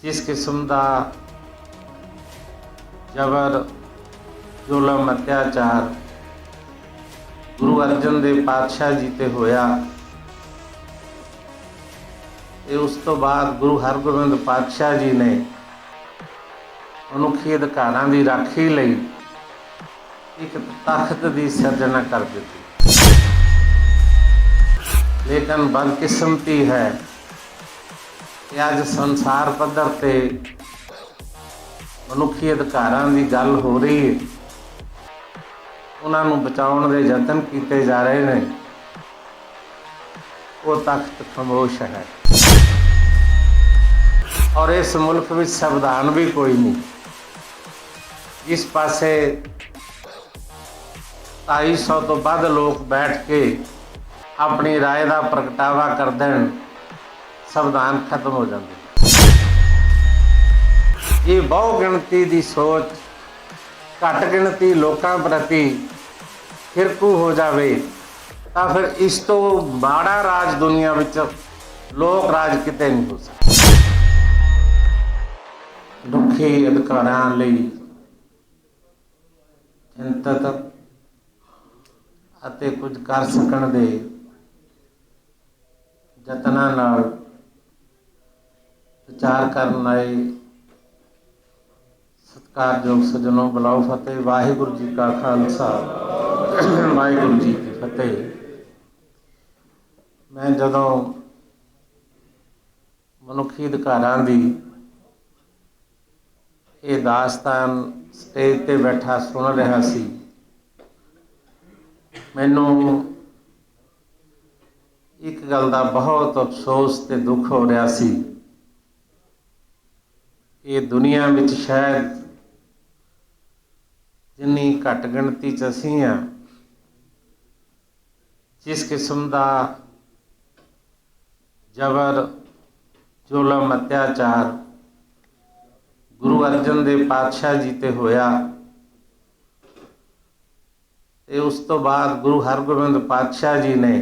जिस किस्म का जबर जुलम अत्याचार गुरु अर्जन देव पातशाह जी ते होया ते उस तो बाद गुरु हरगोबिंद पातशाह जी ने मनुखी अधिकारां दी राखी लई एक तख्त की सिरजना कर दी। लेकिन बदकिस्मती है कि अज संसार पद्धर ते मनुखी अधिकारां की गल हो रही है, उन्होंने बचाने के यतन किए जा रहे हैं, वो तख्त खामोश है। और इस मुल्क में संविधान भी कोई नहीं। जिस पासे 250 तो वध लोग बैठ के अपनी राय का प्रगटावा कर दें, संविधान खत्म हो जाते। ये बहु गिणती की सोच घट गिणती लोगों प्रति फिरकू हो जाए तो फिर इस तो माड़ा राज दुनिया में लोक राज किते नहीं हो सकता। दुखी अधिकारां लई चिंतित ਅਤੇ कुछ कर सकण दे यत्नां नाल विचार करन आए सत्कारयोग सज्जनों, बुलाओ फतेह। वाहिगुरू जी का खालसा, वाहिगुरू जी की फतेह। मैं जदों मनुखी अधिकारां दी ये दास्तान स्टेज ते बैठा सुन रहा सी, मैनू एक गल का बहुत अफसोस ते दुख हो रहा सी। ये दुनिया में शायद जिन्नी घट गिणती च असीं हां, जिस किस्म का जबर जुलम अत्याचार गुरु अर्जन देव पातशाह जी ते होया ते उस तो बाद गुरु हरगोबिंद पातशाह जी ने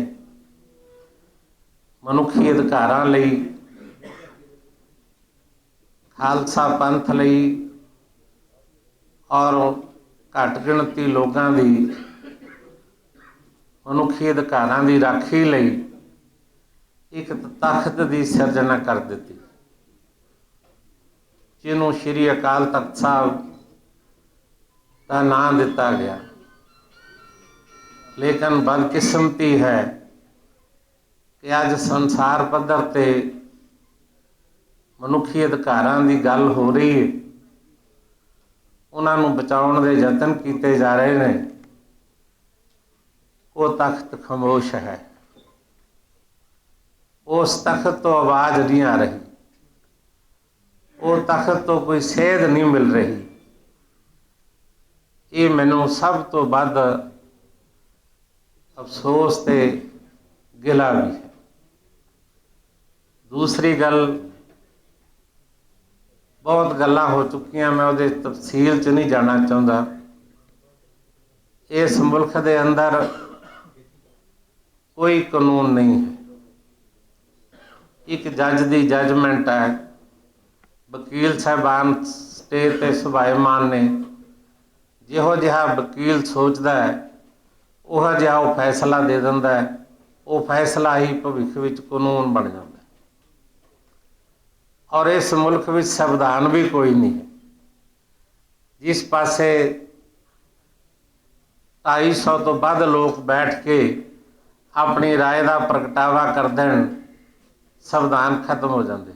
मनुखी अधिकारां लई, खालसा पंथ लई और घट गिणती लोगों की मनुखी अधिकारां की राखी लई एक तख्त की सिरजना कर दी, जिन्हों श्री अकाल तख्त साहब का नाम दिता गया। लेकिन बदकिस्मती है कि अज संसार पद्धर ते मनुखी अधिकारां की गल हो रही है, उन्होंने बचाने के यतन किए जा रहे हैं, वो तख्त खामोश है। उस तख्त तो आवाज़ नहीं आ रही, वो तख्त तो कोई सेध नहीं मिल रही। ये मैनू सब तो वध अफसोस ते गिला भी है। दूसरी गल, बहुत गल्लां हो चुकियां, मैं उहदे तफसील च नहीं जाना चाहता। इस मुल्क दे अंदर कोई कानून नहीं है। एक जज की जजमेंट है, वकील साहबान स्टेज ते सुभाएमान ने जिहो जिहा वकील सोचता है उहो जिहा वो फैसला दे दिंदा है। वो फैसला ही भविख विच कानून बन जाता है। और इस मुल्क में संविधान भी कोई नहीं है। जिस पासे 250 तो वध लोग बैठ के अपनी राय का प्रगटावा कर दें, संविधान खत्म हो जाते।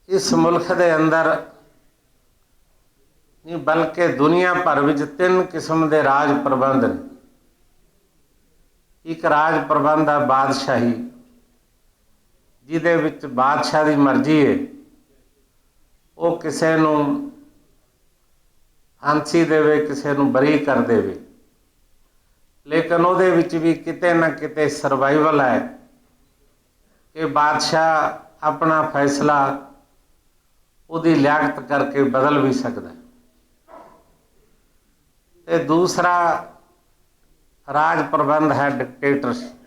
इस मुल्क के अंदर नहीं बल्कि दुनिया भर में 3 किस्म के राज प्रबंध ने। एक राज प्रबंध है बादशाही, जिहदे विच बादशाह की मर्जी है वो किसी नूं फांसी देवे, किसी नूं बरी कर देवे। लेकिन उहदे विच भी किते ना किते सर्वाइवल है कि बादशाह अपना फैसला उहदी लियाकत करके बदल भी सकता है। ते दूसरा राज प्रबंध है डिक्टेटरशिप।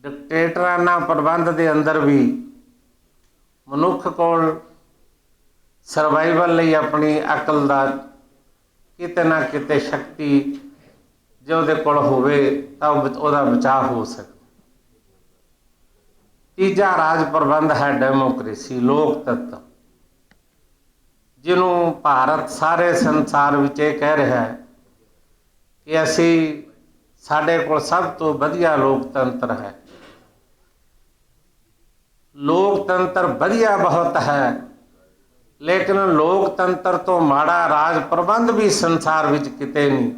ਡਿਕਟੇਟਰਾਨਾ ਪ੍ਰਬੰਧ ਦੇ ਅੰਦਰ ਵੀ ਮਨੁੱਖ ਕੋਲ ਸਰਵਾਈਵਲ ਲਈ ਆਪਣੀ ਅਕਲ ਦਾ ਕਿਤੇ ਨਾ ਕਿਤੇ ਸ਼ਕਤੀ ਜੇ ਉਹਦੇ ਕੋਲ ਹੋਵੇ ਤਾਂ ਉਹਦਾ ਬਚਾਅ ਹੋ ਸਕਦਾ। ਤੀਜਾ ਰਾਜ ਪ੍ਰਬੰਧ ਹੈ ਡੈਮੋਕ੍ਰੇਸੀ, ਲੋਕਤੰਤਰ, ਜਿਹਨੂੰ ਭਾਰਤ ਸਾਰੇ ਸੰਸਾਰ ਵਿੱਚ ਇਹ ਕਹਿ ਰਿਹਾ ਹੈ ਕਿ ਅਸੀਂ ਸਾਡੇ ਕੋਲ ਸਭ ਤੋਂ ਵਧੀਆ ਲੋਕਤੰਤਰ ਹੈ। ਲੋਕਤੰਤਰ ਵਧੀਆ ਬਹੁਤ ਹੈ, ਲੇਕਿਨ ਲੋਕਤੰਤਰ ਤੋਂ ਮਾੜਾ ਰਾਜ ਪ੍ਰਬੰਧ ਵੀ ਸੰਸਾਰ ਵਿੱਚ ਕਿਤੇ ਨਹੀਂ।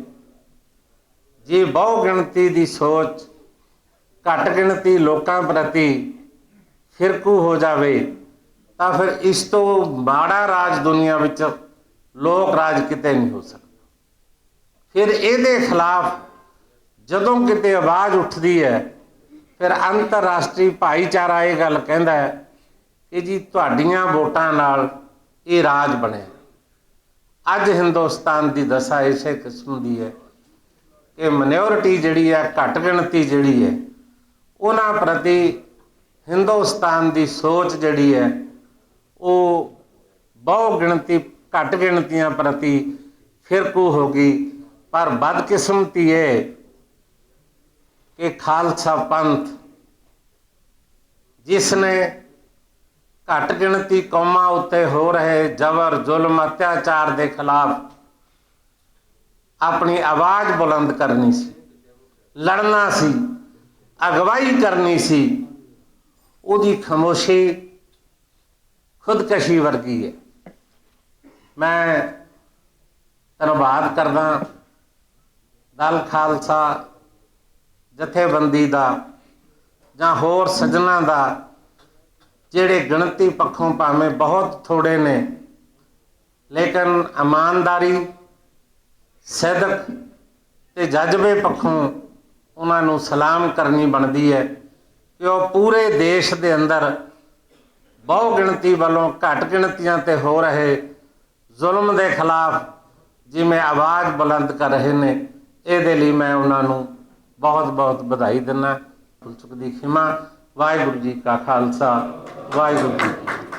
ਜੇ ਬਹੁ ਗਿਣਤੀ ਦੀ ਸੋਚ ਘੱਟ ਗਿਣਤੀ ਲੋਕਾਂ ਪ੍ਰਤੀ ਫਿਰਕੂ ਹੋ ਜਾਵੇ ਤਾਂ ਫਿਰ ਇਸ ਤੋਂ ਮਾੜਾ ਰਾਜ ਦੁਨੀਆ ਵਿੱਚ ਲੋਕ ਰਾਜ ਕਿਤੇ ਨਹੀਂ ਹੋ ਸਕਦਾ। ਫਿਰ ਇਹਦੇ ਖਿਲਾਫ ਜਦੋਂ ਕਿਤੇ ਆਵਾਜ਼ ਉੱਠਦੀ ਹੈ, ਫਿਰ ਅੰਤਰਰਾਸ਼ਟਰੀ ਭਾਈਚਾਰਾ ਇਹ ਗੱਲ ਕਹਿੰਦਾ ਹੈ ਕਿ ਜੀ ਤੁਹਾਡੀਆਂ ਵੋਟਾਂ ਨਾਲ ਇਹ ਰਾਜ ਬਣਿਆ। ਅੱਜ ਹਿੰਦੁਸਤਾਨ ਦੀ ਦਸ਼ਾ ਇਸੇ ਕਿਸਮ ਦੀ ਹੈ ਕਿ ਮਾਈਨੋਰਿਟੀ ਜਿਹੜੀ ਹੈ, ਘੱਟ ਗਿਣਤੀ ਜਿਹੜੀ ਹੈ, ਉਹਨਾਂ ਪ੍ਰਤੀ ਹਿੰਦੁਸਤਾਨ ਦੀ ਸੋਚ ਜਿਹੜੀ ਹੈ ਉਹ ਬਹੁ ਗਿਣਤੀ ਘੱਟ ਗਿਣਤੀਆਂ ਪ੍ਰਤੀ ਫਿਰਕੂ ਹੋ ਗਈ। ਪਰ ਬਦਕਿਸਮਤੀ ਇਹ ਕਿ ਖਾਲਸਾ ਪੰਥ, ਜਿਸ ਨੇ ਘੱਟ ਗਿਣਤੀ ਕੌਮਾਂ ਉੱਤੇ ਹੋ ਰਹੇ ਜ਼ਬਰ, ਜ਼ੁਲਮ, ਅਤਿਆਚਾਰ ਦੇ ਖਿਲਾਫ ਆਪਣੀ ਆਵਾਜ਼ ਬੁਲੰਦ ਕਰਨੀ ਸੀ, ਲੜਨਾ ਸੀ, ਅਗਵਾਈ ਕਰਨੀ ਸੀ, ਉਹਦੀ ਖਾਮੋਸ਼ੀ ਖੁਦਕਸ਼ੀ ਵਰਗੀ ਹੈ। ਮੈਂ ਧੰਨਵਾਦ ਕਰਦਾ ਦਲ ਖਾਲਸਾ ਜਥੇਬੰਦੀ ਦਾ ਜਾਂ ਹੋਰ ਸੱਜਣਾਂ ਦਾ, ਜਿਹੜੇ ਗਿਣਤੀ ਪੱਖੋਂ ਭਾਵੇਂ ਬਹੁਤ ਥੋੜ੍ਹੇ ਨੇ, ਲੇਕਿਨ ਇਮਾਨਦਾਰੀ, ਸਿਦਕ ਤੇ ਜਜ਼ਬੇ ਪੱਖੋਂ ਉਹਨਾਂ ਨੂੰ ਸਲਾਮ ਕਰਨੀ ਬਣਦੀ ਹੈ ਕਿ ਉਹ ਪੂਰੇ ਦੇਸ਼ ਦੇ ਅੰਦਰ ਬਹੁ ਗਿਣਤੀ ਵੱਲੋਂ ਘੱਟ ਗਿਣਤੀਆਂ 'ਤੇ ਹੋ ਰਹੇ ਜ਼ੁਲਮ ਦੇ ਖਿਲਾਫ ਜਿਵੇਂ ਆਵਾਜ਼ ਬੁਲੰਦ ਕਰ ਰਹੇ ਨੇ। ਇਹਦੇ ਲਈ ਮੈਂ ਉਹਨਾਂ ਨੂੰ ਬਹੁਤ ਬਹੁਤ ਵਧਾਈ ਦਿੰਦਾ। ਭੁੱਲ ਚੁੱਕ ਦੀ ਖਿਮਾ। ਵਾਹਿਗੁਰੂ ਜੀ ਕਾ ਖਾਲਸਾ, ਵਾਹਿਗੁਰੂ ਜੀ ਕੀ ਫਤਿਹ।